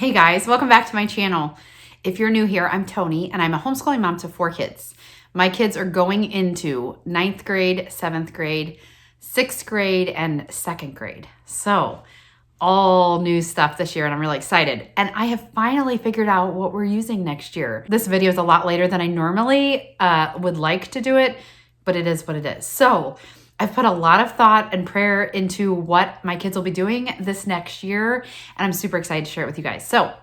Hey guys, welcome back to my channel. If you're new here, I'm Tony and I'm a homeschooling mom to 4 kids. My kids are going into 9th grade, 7th grade, 6th grade, and 2nd grade. So all new stuff this year and I'm really excited. And I have finally figured out what we're using next year. This video is a lot later than I normally would like to do it, but it is what it is. So I've put a lot of thought and prayer into what my kids will be doing this next year, and I'm super excited to share it with you guys. So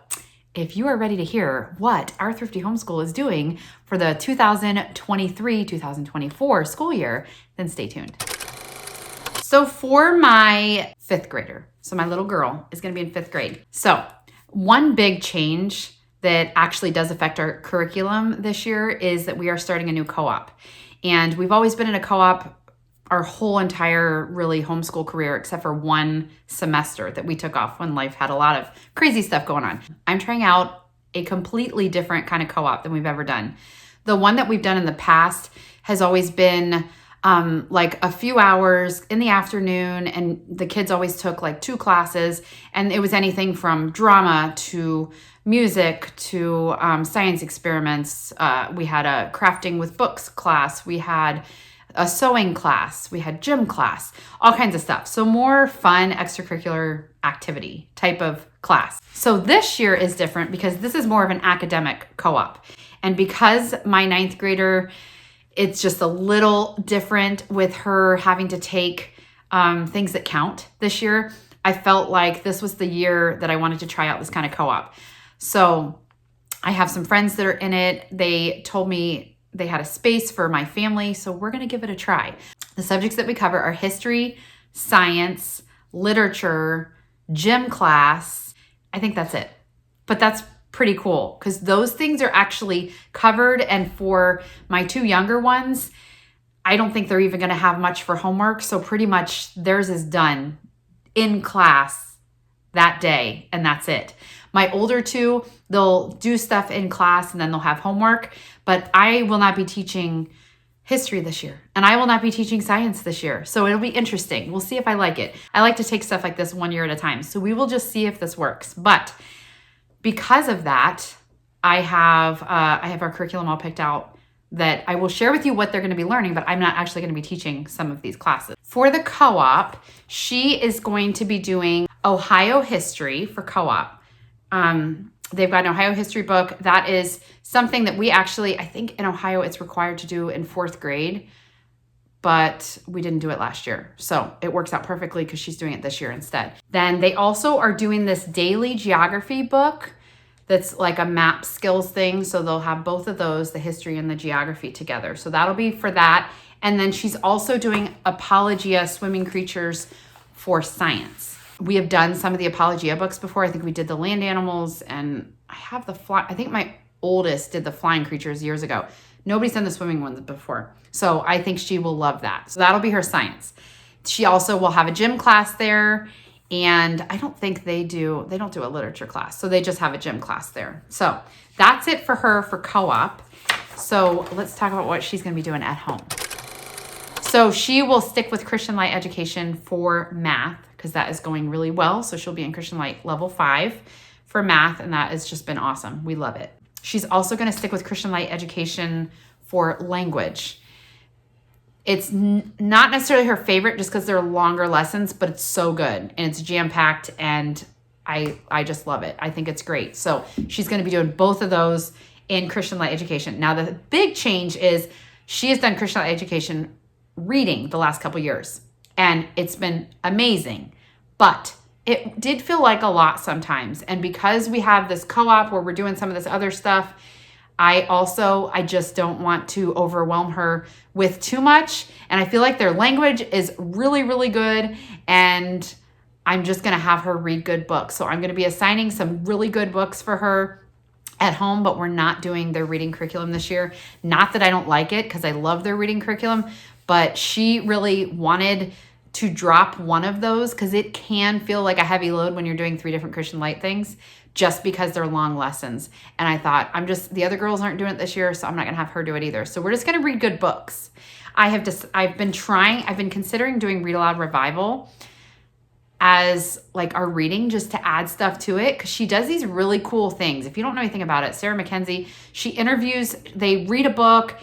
if you are ready to hear what our Thrifty Homeschool is doing for the 2023-2024 school year, then stay tuned. So for my 5th grader, so my little girl is going to be in 5th grade. So one big change that actually does affect our curriculum this year is that we are starting a new co-op. And we've always been in a co-op our whole entire really homeschool career, except for one semester that we took off when life had a lot of crazy stuff going on. I'm trying out a completely different kind of co-op than we've ever done. The one that we've done in the past has always been like a few hours in the afternoon, and the kids always took like 2 classes, and it was anything from drama to music to science experiments. We had a crafting with books class. We had a sewing class, we had gym class, all kinds of stuff. So more fun extracurricular activity type of class. So this year is different because this is more of an academic co-op. And because my 9th grader, it's just a little different with her having to take things that count this year. I felt like this was the year that I wanted to try out this kind of co-op. So I have some friends that are in it. They told me they had a space for my family, so we're going to give it a try. The subjects that we cover are history, science, literature, gym class. I think that's it. But that's pretty cool because those things are actually covered, and for my 2 younger ones, I don't think they're even going to have much for homework, so pretty much theirs is done in class that day, and that's it. My older 2, they'll do stuff in class and then they'll have homework, but I will not be teaching history this year, and I will not be teaching science this year. So it'll be interesting. We'll see if I like it. I like to take stuff like this 1 year at a time. So we will just see if this works. But because of that, I have our curriculum all picked out that I will share with you what they're going to be learning, but I'm not actually going to be teaching some of these classes. For the co-op, she is going to be doing Ohio history for co-op. They've got an Ohio history book. That is something that we actually, I think in Ohio, it's required to do in 4th grade, but we didn't do it last year. So it works out perfectly because she's doing it this year instead. Then they also are doing this daily geography book that's like a map skills thing. So they'll have both of those, the history and the geography together. So that'll be for that. And then she's also doing Apologia Swimming Creatures for science. We have done some of the Apologia books before. I think we did the land animals, and I have I think my oldest did the flying creatures years ago. Nobody's done the swimming ones before. So I think she will love that. So that'll be her science. She also will have a gym class there, and I don't think they don't do a literature class. So they just have a gym class there. So that's it for her for co-op. So let's talk about what she's going to be doing at home. So she will stick with Christian Light Education for math because that is going really well. So she'll be in Christian Light level 5 for math, and that has just been awesome. We love it. She's also going to stick with Christian Light Education for language. It's not necessarily her favorite just because they're longer lessons, but it's so good and it's jam-packed, and I just love it. I think it's great. So she's going to be doing both of those in Christian Light Education. Now the big change is she has done Christian Light Education reading the last couple years, and it's been amazing, but it did feel like a lot sometimes. And because we have this co-op where we're doing some of this other stuff, I just don't want to overwhelm her with too much. And I feel like their language is really, really good, and I'm just going to have her read good books. So I'm going to be assigning some really good books for her at home, but we're not doing their reading curriculum this year. Not that I don't like it, because I love their reading curriculum, but she really wanted to drop one of those because it can feel like a heavy load when you're doing 3 different Christian Light things just because they're long lessons. And I thought, the other girls aren't doing it this year, so I'm not going to have her do it either. So we're just going to read good books. I've been considering doing Read Aloud Revival. as like our reading, just to add stuff to it, because she does these really cool things. If you don't know anything about it, Sarah Mackenzie, they read a book,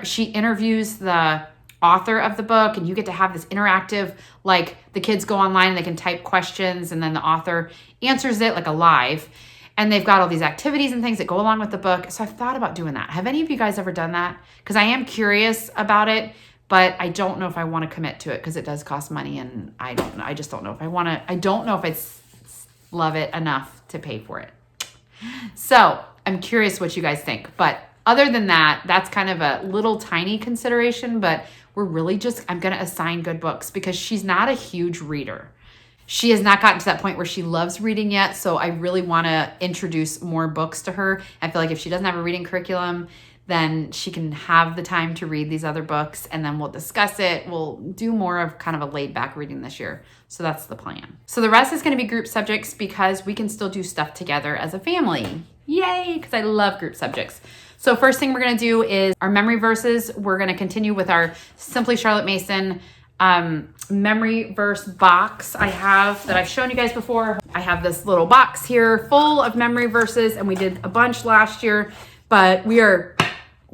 she interviews the author of the book, and you get to have this interactive, like the kids go online and they can type questions and then the author answers it like a live. And they've got all these activities and things that go along with the book. So I've thought about doing that. Have any of you guys ever done that? Because I am curious about it, but I don't know if I want to commit to it because it does cost money, and I don't know. I just don't know if I want to. I don't know if I love it enough to pay for it. So I'm curious what you guys think. But other than that, that's kind of a little tiny consideration, but I'm going to assign good books because she's not a huge reader. She has not gotten to that point where she loves reading yet. So I really want to introduce more books to her. I feel like if she doesn't have a reading curriculum, then she can have the time to read these other books, and then we'll discuss it. We'll do more of kind of a laid back reading this year. So that's the plan. So the rest is going to be group subjects because we can still do stuff together as a family. Yay, because I love group subjects. So first thing we're going to do is our memory verses. We're going to continue with our Simply Charlotte Mason memory verse box that I've shown you guys before. I have this little box here full of memory verses, and we did a bunch last year, but we're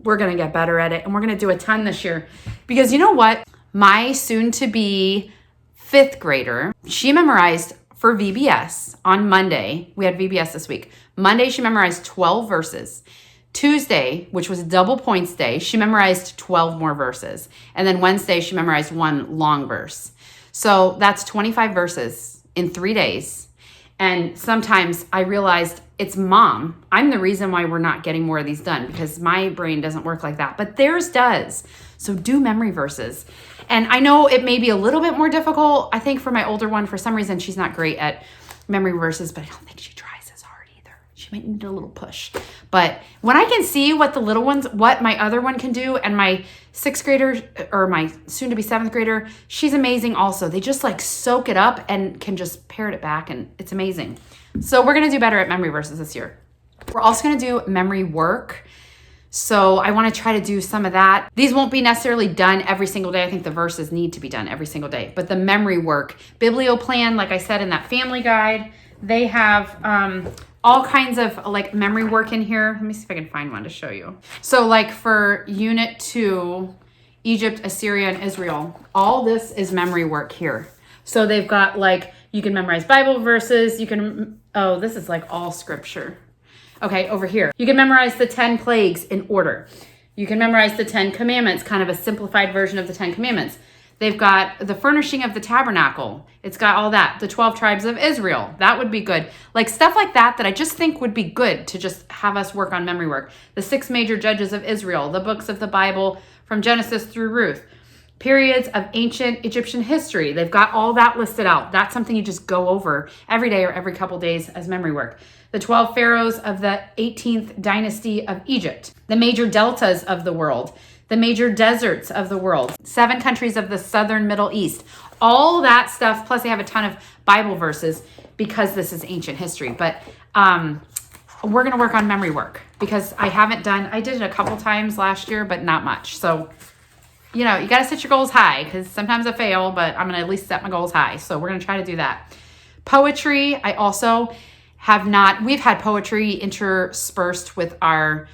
going to get better at it, and we're going to do a ton this year because you know what? My soon-to-be 5th grader, she memorized for VBS on Monday. We had VBS this week. Monday, she memorized 12 verses. Tuesday, which was double points day, she memorized 12 more verses. And then Wednesday, she memorized 1 long verse. So that's 25 verses in 3 days. And sometimes I realized it's Mom. I'm the reason why we're not getting more of these done because my brain doesn't work like that, but theirs does. So do memory verses. And I know it may be a little bit more difficult. I think for my older one, for some reason, she's not great at memory verses, but I don't think she tries as hard either. She might need a little push. But when I can see what what my other one can do, and my 6th grader or my soon to be 7th grader, she's amazing also. They just like soak it up and can just parrot it back, and it's amazing. So we're going to do better at memory verses this year. We're also going to do memory work. So I want to try to do some of that. These won't be necessarily done every single day. I think the verses need to be done every single day. But the memory work, BiblioPlan, like I said in that family guide, they have all kinds of like memory work in here. Let me see if I can find one to show you. So like for Unit 2, Egypt, Assyria, and Israel, all this is memory work here. So they've got like, you can memorize Bible verses. This is like all scripture. Okay, over here. You can memorize the 10 plagues in order. You can memorize the 10 commandments, kind of a simplified version of the 10 commandments. They've got the furnishing of the tabernacle. It's got all that. The 12 tribes of Israel. That would be good. Like stuff like that I just think would be good to just have us work on memory work. The 6 major judges of Israel. The books of the Bible from Genesis through Ruth. Periods of ancient Egyptian history. They've got all that listed out. That's something you just go over every day or every couple days as memory work. The 12 pharaohs of the 18th dynasty of Egypt. The major deltas of the world. The major deserts of the world. 7 countries of the southern Middle East. All that stuff. Plus they have a ton of Bible verses because this is ancient history. But we're going to work on memory work because I did it a couple times last year, but not much. So you got to set your goals high because sometimes I fail, but I'm going to at least set my goals high. So we're going to try to do that. Poetry, I also we've had poetry interspersed with our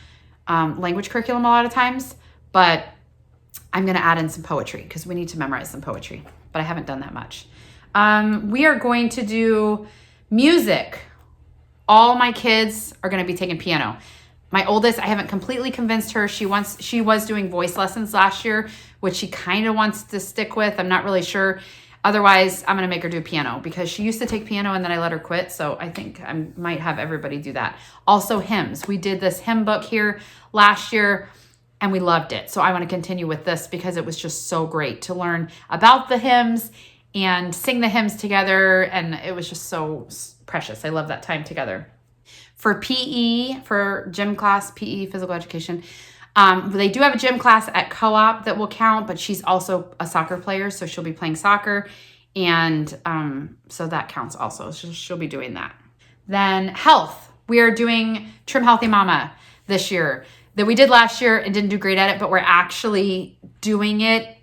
language curriculum a lot of times, but I'm going to add in some poetry because we need to memorize some poetry, but I haven't done that much. We are going to do music. All my kids are going to be taking piano. My oldest, I haven't completely convinced her. She was doing voice lessons last year, which she kind of wants to stick with. I'm not really sure. Otherwise, I'm going to make her do piano because she used to take piano and then I let her quit. So I think I might have everybody do that. Also hymns. We did this hymn book here last year and we loved it. So I want to continue with this because it was just so great to learn about the hymns and sing the hymns together. And it was just so precious. I love that time together. For PE, for gym class, PE, physical education, they do have a gym class at co-op that will count, but she's also a soccer player, so she'll be playing soccer, and so that counts also. She'll be doing that. Then health. We are doing Trim Healthy Mama this year. That we did last year and didn't do great at it, but we're actually doing it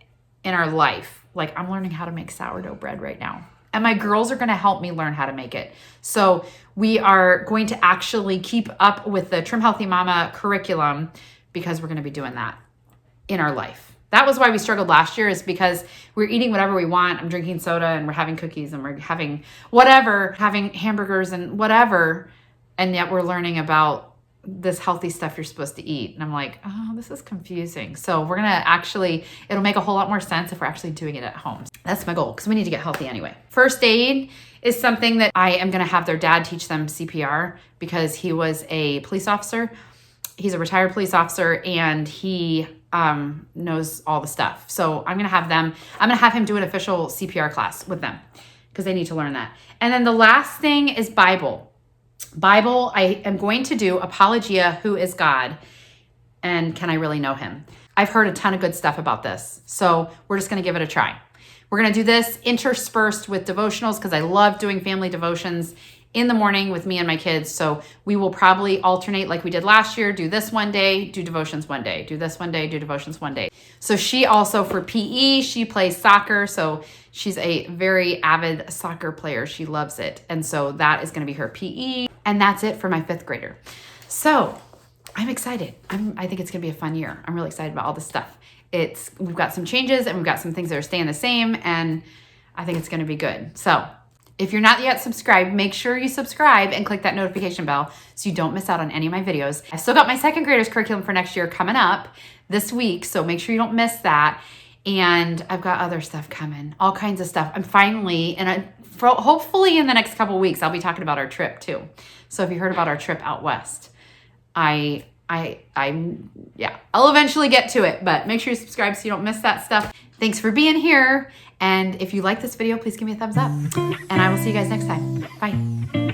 in our life. Like I'm learning how to make sourdough bread right now. and my girls are going to help me learn how to make it. So we are going to actually keep up with the Trim Healthy Mama curriculum because we're going to be doing that in our life. That was why we struggled last year, is because we're eating whatever we want. I'm drinking soda and we're having cookies and we're having whatever, having hamburgers and whatever. And yet we're learning about this healthy stuff you're supposed to eat. And I'm like, oh, this is confusing. So we're going to actually, it'll make a whole lot more sense if we're actually doing it at home. That's my goal, because we need to get healthy anyway. First aid is something that I am going to have their dad teach them CPR, because he was a police officer. He's a retired police officer, and he knows all the stuff. So I'm going to have him do an official CPR class with them, because they need to learn that. And then the last thing is Bible. Bible, I am going to do Apologia, Who is God, and Can I Really Know Him? I've heard a ton of good stuff about this, so we're just going to give it a try. We're going to do this interspersed with devotionals, because I love doing family devotions in the morning with me and my kids. So we will probably alternate like we did last year. Do this one day, do devotions one day. Do this one day, do devotions one day. So she also, for PE, she plays soccer. So she's a very avid soccer player. She loves it. And so that is going to be her PE. And that's it for my 5th grader. So I'm excited. I think it's going to be a fun year. I'm really excited about all this stuff. We've got some changes and we've got some things that are staying the same. And I think it's going to be good. So if you're not yet subscribed, make sure you subscribe and click that notification bell so you don't miss out on any of my videos. I still got my 2nd graders curriculum for next year coming up this week, so make sure you don't miss that. And I've got other stuff coming, all kinds of stuff. I'm finally, hopefully in the next couple of weeks, I'll be talking about our trip too. So if you heard about our trip out west, I'll eventually get to it, but make sure you subscribe so you don't miss that stuff. Thanks for being here. And if you like this video, please give me a thumbs up. And I will see you guys next time. Bye.